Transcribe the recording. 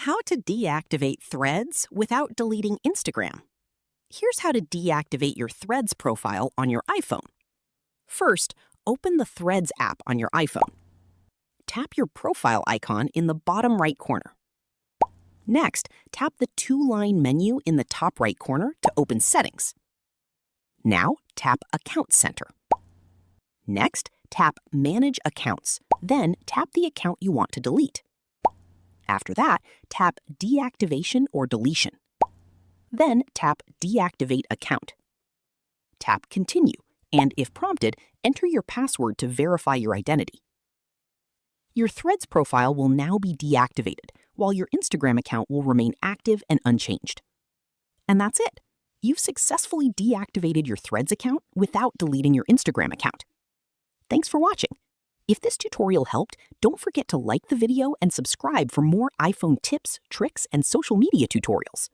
How to deactivate Threads without deleting Instagram. Here's how to deactivate your Threads profile on your iPhone. First, open the Threads app on your iPhone. Tap your profile icon in the bottom right corner. Next, tap the two-line menu in the top right corner to open Settings. Now, tap Account Center. Next, tap Manage Accounts, then tap the account you want to delete. After that, tap Deactivation or Deletion. Then tap Deactivate Account. Tap Continue, and if prompted, enter your password to verify your identity. Your Threads profile will now be deactivated, while your Instagram account will remain active and unchanged. And that's it. You've successfully deactivated your Threads account without deleting your Instagram account. Thanks for watching. If this tutorial helped, don't forget to like the video and subscribe for more iPhone tips, tricks, and social media tutorials.